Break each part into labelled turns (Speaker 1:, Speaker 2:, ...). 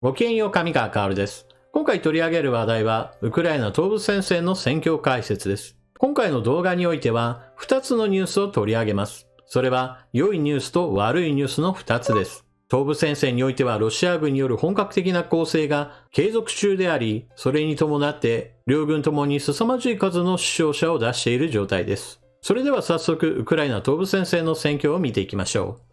Speaker 1: ごきげんよう、上川かおるです。今回取り上げる話題は、ウクライナ東部戦線の戦況解説です。今回の動画においては、2つのニュースを取り上げます。それは、良いニュースと悪いニュースの2つです。東部戦線においては、ロシア軍による本格的な攻勢が継続中であり、それに伴って、両軍ともに凄まじい数の死傷者を出している状態です。それでは早速、ウクライナ東部戦線の戦況を見ていきましょう。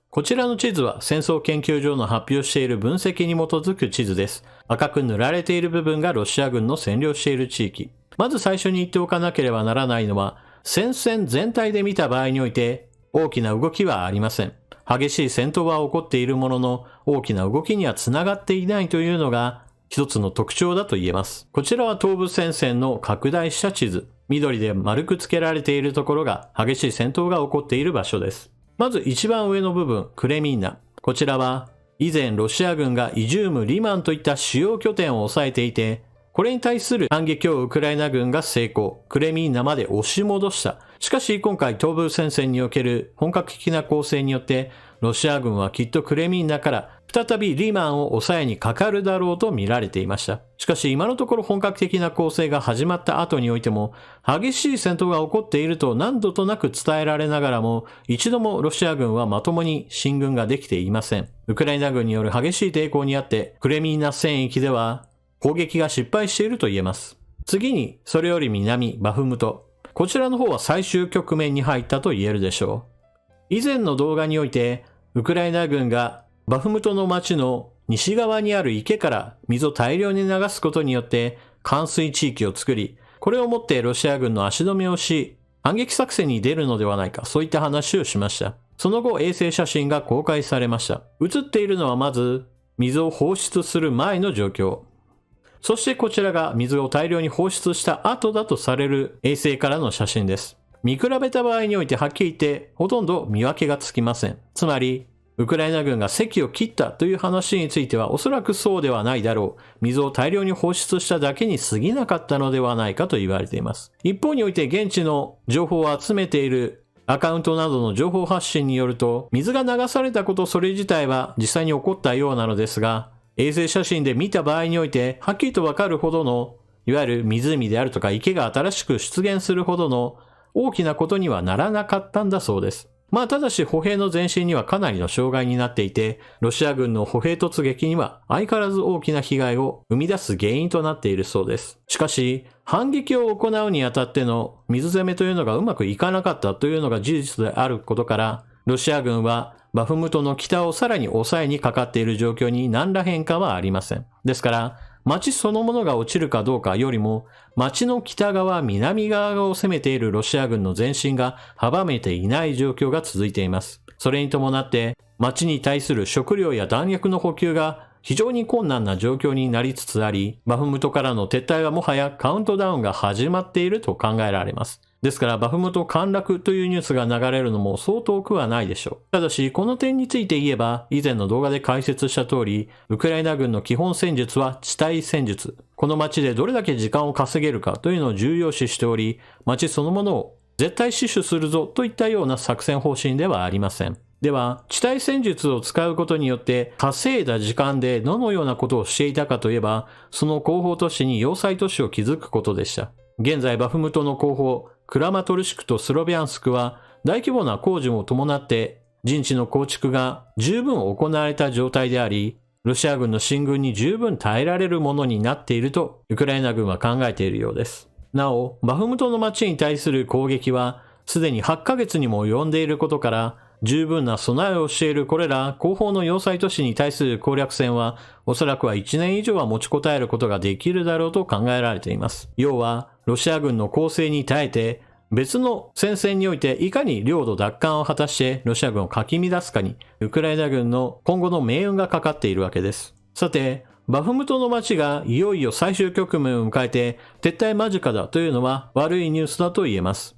Speaker 1: こちらの地図は戦争研究所の発表している分析に基づく地図です。赤く塗られている部分がロシア軍の占領している地域。まず最初に言っておかなければならないのは、戦線全体で見た場合において大きな動きはありません。激しい戦闘は起こっているものの、大きな動きにはつながっていないというのが一つの特徴だと言えます。こちらは東部戦線の拡大した地図。緑で丸く付けられているところが激しい戦闘が起こっている場所です。まず一番上の部分、クレミンナ。こちらは以前ロシア軍がイジューム、リマンといった主要拠点を抑えていて、これに対する反撃をウクライナ軍が成功、クレミンナまで押し戻した。しかし今回東部戦線における本格的な攻勢によって、ロシア軍はきっとクレミンナから再びリマンを抑えにかかるだろうと見られていました。しかし今のところ本格的な攻勢が始まった後においても、激しい戦闘が起こっていると何度となく伝えられながらも、一度もロシア軍はまともに進軍ができていません。ウクライナ軍による激しい抵抗にあって、クレミンナ戦域では攻撃が失敗していると言えます。次に、それより南、バフムト。こちらの方は最終局面に入ったと言えるでしょう。以前の動画において、ウクライナ軍がバフムトの町の西側にある池から水を大量に流すことによって冠水地域を作り、これをもってロシア軍の足止めをし、反撃作戦に出るのではないか、そういった話をしました。その後、衛星写真が公開されました。写っているのはまず、水を放出する前の状況。そしてこちらが水を大量に放出した後だとされる衛星からの写真です。見比べた場合においてはっきり言ってほとんど見分けがつきません。つまり、ウクライナ軍が堰を切ったという話についてはおそらくそうではないだろう。水を大量に放出しただけに過ぎなかったのではないかと言われています。一方において現地の情報を集めているアカウントなどの情報発信によると、水が流されたことそれ自体は実際に起こったようなのですが、衛星写真で見た場合においてはっきりとわかるほどの、いわゆる湖であるとか池が新しく出現するほどの大きなことにはならなかったんだそうです。ただし歩兵の前進にはかなりの障害になっていて、ロシア軍の歩兵突撃には相変わらず大きな被害を生み出す原因となっているそうです。しかし、反撃を行うにあたっての水攻めというのがうまくいかなかったというのが事実であることから、ロシア軍はバフムトの北をさらに抑えにかかっている状況に何ら変化はありません。ですから、町そのものが落ちるかどうかよりも、町の北側、南側を攻めているロシア軍の前進が阻めていない状況が続いています。それに伴って、町に対する食料や弾薬の補給が非常に困難な状況になりつつあり、バフムトからの撤退はもはやカウントダウンが始まっていると考えられます。ですからバフムト陥落というニュースが流れるのもそう遠くはないでしょう。ただし、この点について言えば、以前の動画で解説した通り、ウクライナ軍の基本戦術は地対戦術。この街でどれだけ時間を稼げるかというのを重要視しており、街そのものを絶対死守するぞといったような作戦方針ではありません。では、地対戦術を使うことによって稼いだ時間でどのようなことをしていたかといえば、その後方都市に要塞都市を築くことでした。現在バフムトの後方、クラマトルシクとスロビャンスクは大規模な工事も伴って陣地の構築が十分行われた状態であり、ロシア軍の進軍に十分耐えられるものになっているとウクライナ軍は考えているようです。なお、バフムトの町に対する攻撃はすでに8ヶ月にも及んでいることから、十分な備えをしているこれら後方の要塞都市に対する攻略戦はおそらくは1年以上は持ちこたえることができるだろうと考えられています。要はロシア軍の攻勢に耐えて別の戦線においていかに領土奪還を果たしてロシア軍をかき乱すかにウクライナ軍の今後の命運がかかっているわけです。さて、バフムトの町がいよいよ最終局面を迎えて撤退間近だというのは悪いニュースだと言えます。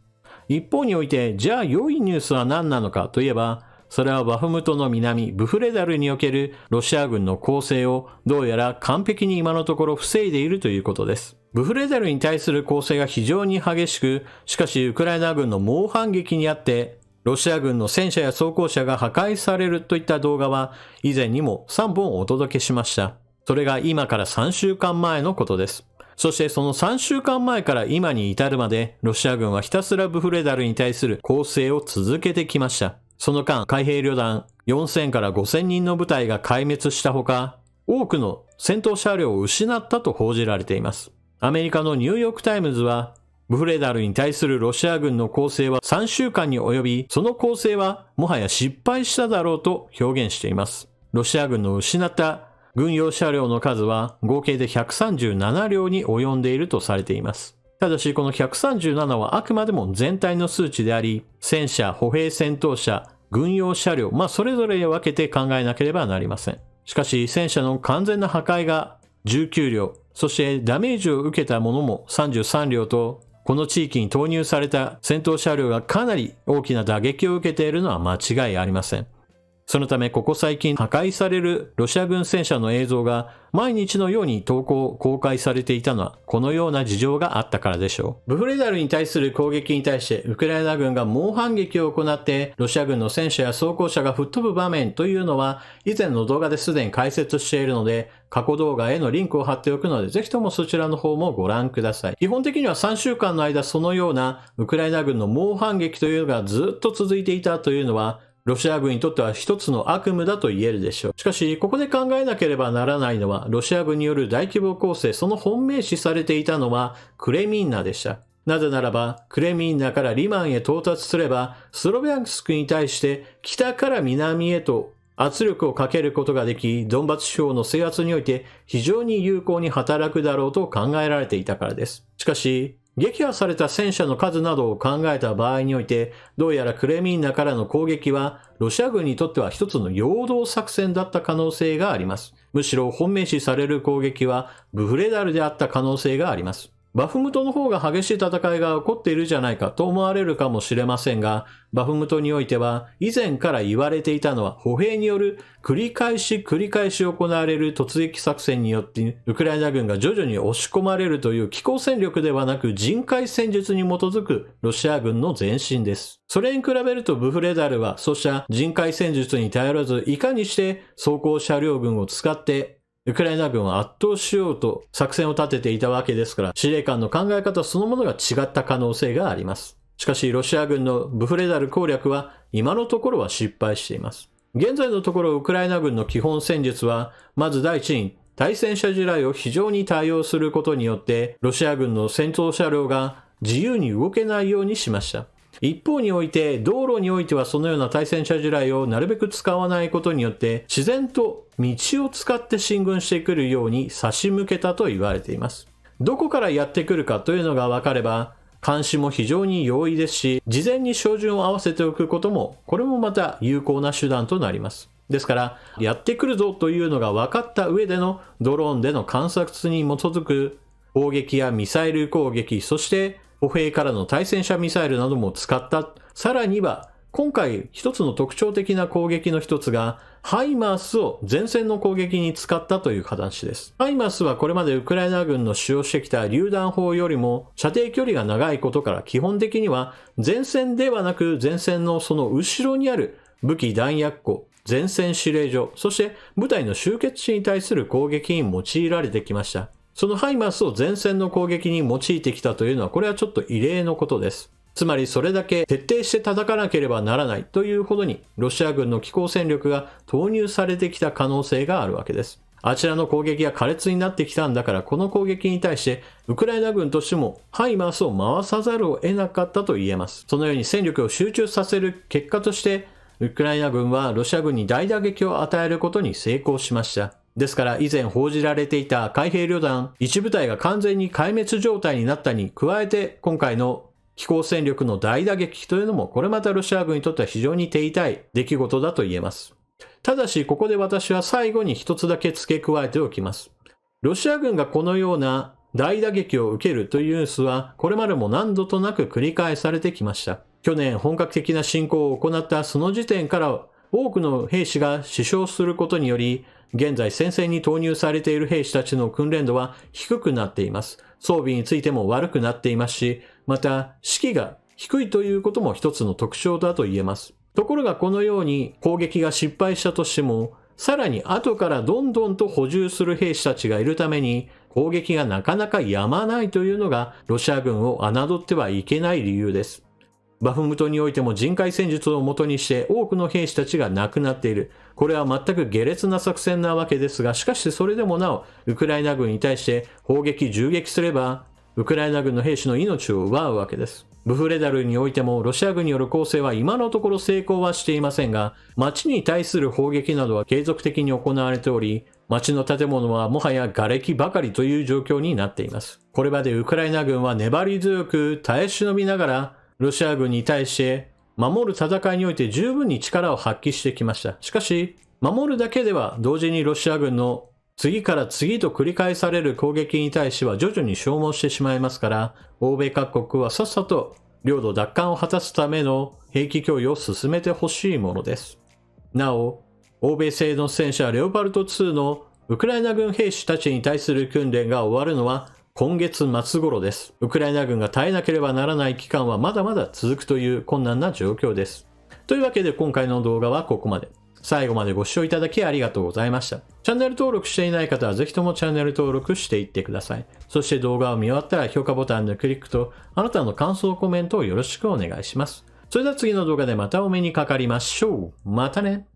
Speaker 1: 一方において、じゃあ良いニュースは何なのかといえば、それはバフムトの南、ブフレダルにおけるロシア軍の攻勢をどうやら完璧に今のところ防いでいるということです。ブフレダルに対する攻勢が非常に激しく、しかしウクライナ軍の猛反撃にあって、ロシア軍の戦車や装甲車が破壊されるといった動画は以前にも3本お届けしました。それが今から3週間前のことです。そしてその3週間前から今に至るまで、ロシア軍はひたすらブフレダルに対する攻勢を続けてきました。その間、海兵旅団4000から5000人の部隊が壊滅したほか、多くの戦闘車両を失ったと報じられています。アメリカのニューヨークタイムズは、ブフレダルに対するロシア軍の攻勢は3週間に及び、その攻勢はもはや失敗しただろうと表現しています。ロシア軍の失った軍用車両の数は合計で137両に及んでいるとされています。ただしこの137はあくまでも全体の数値であり、戦車、歩兵戦闘車、軍用車両、それぞれ分けて考えなければなりません。しかし戦車の完全な破壊が19両、そしてダメージを受けたものも33両と、この地域に投入された戦闘車両がかなり大きな打撃を受けているのは間違いありません。そのためここ最近破壊されるロシア軍戦車の映像が毎日のように公開されていたのはこのような事情があったからでしょう。ブフレダルに対する攻撃に対してウクライナ軍が猛反撃を行ってロシア軍の戦車や装甲車が吹っ飛ぶ場面というのは以前の動画ですでに解説しているので過去動画へのリンクを貼っておくのでぜひともそちらの方もご覧ください。基本的には3週間の間そのようなウクライナ軍の猛反撃というのがずっと続いていたというのはロシア軍にとっては一つの悪夢だと言えるでしょう。しかし、ここで考えなければならないのは、ロシア軍による大規模攻勢、その本命視されていたのはクレミンナでした。なぜならば、クレミンナからリマンへ到達すれば、スロビャンスクに対して北から南へと圧力をかけることができ、ドンバス地方の制圧において非常に有効に働くだろうと考えられていたからです。しかし、撃破された戦車の数などを考えた場合において、どうやらクレミンナからの攻撃は、ロシア軍にとっては一つの陽動作戦だった可能性があります。むしろ本命視される攻撃は、ブフレダルであった可能性があります。バフムトの方が激しい戦いが起こっているじゃないかと思われるかもしれませんが、バフムトにおいては以前から言われていたのは歩兵による繰り返し行われる突撃作戦によってウクライナ軍が徐々に押し込まれるという機構戦力ではなく人海戦術に基づくロシア軍の前進です。それに比べるとブフレダルはそうした人海戦術に頼らずいかにして装甲車両軍を使ってウクライナ軍を圧倒しようと作戦を立てていたわけですから、司令官の考え方そのものが違った可能性があります。しかし、ロシア軍のブフレダル攻略は今のところは失敗しています。現在のところウクライナ軍の基本戦術は、まず第一に対戦車地雷を非常に対応することによって、ロシア軍の戦闘車両が自由に動けないようにしました。一方において、道路においてはそのような対戦車地雷をなるべく使わないことによって、自然と道を使って進軍してくるように差し向けたと言われています。どこからやってくるかというのが分かれば、監視も非常に容易ですし、事前に照準を合わせておくことも、これもまた有効な手段となります。ですから、やってくるぞというのが分かった上でのドローンでの観察に基づく砲撃やミサイル攻撃、そして歩兵からの対戦車ミサイルなども使った。さらには、今回一つの特徴的な攻撃の一つが、ハイマースを前線の攻撃に使ったという話です。ハイマースはこれまでウクライナ軍の使用してきた榴弾砲よりも射程距離が長いことから基本的には前線ではなく前線のその後ろにある武器弾薬庫、前線司令所、そして部隊の集結地に対する攻撃に用いられてきました。そのハイマースを前線の攻撃に用いてきたというのはこれはちょっと異例のことです。つまりそれだけ徹底して叩かなければならないというほどにロシア軍の機構戦力が投入されてきた可能性があるわけです。あちらの攻撃が苛烈になってきたんだからこの攻撃に対してウクライナ軍としてもハイマースを回さざるを得なかったと言えます。そのように戦力を集中させる結果としてウクライナ軍はロシア軍に大打撃を与えることに成功しました。ですから以前報じられていた海兵旅団一部隊が完全に壊滅状態になったに加えて今回の機構戦力の大打撃というのもこれまたロシア軍にとっては非常に手痛い出来事だと言えます。ただしここで私は最後に一つだけ付け加えておきます。ロシア軍がこのような大打撃を受けるというニュースはこれまでも何度となく繰り返されてきました。去年本格的な侵攻を行ったその時点から多くの兵士が死傷することにより現在戦線に投入されている兵士たちの訓練度は低くなっています。装備についても悪くなっていますし、また士気が低いということも一つの特徴だと言えます。ところがこのように攻撃が失敗したとしても、さらに後からどんどんと補充する兵士たちがいるために、攻撃がなかなか止まないというのがロシア軍を侮ってはいけない理由です。バフムトにおいても人海戦術をもとにして多くの兵士たちが亡くなっている。これは全く下劣な作戦なわけですが、しかしそれでもなお、ウクライナ軍に対して砲撃銃撃すれば、ウクライナ軍の兵士の命を奪うわけです。ブフレダルにおいてもロシア軍による攻勢は今のところ成功はしていませんが、町に対する砲撃などは継続的に行われており、町の建物はもはや瓦礫ばかりという状況になっています。これまでウクライナ軍は粘り強く耐え忍びながら、ロシア軍に対して守る戦いにおいて十分に力を発揮してきました。しかし、守るだけでは同時にロシア軍の次から次と繰り返される攻撃に対しては徐々に消耗してしまいますから、欧米各国はさっさと領土奪還を果たすための兵器供与を進めてほしいものです。なお、欧米製の戦車レオパルト2のウクライナ軍兵士たちに対する訓練が終わるのは今月末頃です。ウクライナ軍が耐えなければならない期間はまだまだ続くという困難な状況です。というわけで今回の動画はここまで。最後までご視聴いただきありがとうございました。チャンネル登録していない方はぜひともチャンネル登録していってください。そして動画を見終わったら評価ボタンのクリックとあなたの感想コメントをよろしくお願いします。それでは次の動画でまたお目にかかりましょう。またね。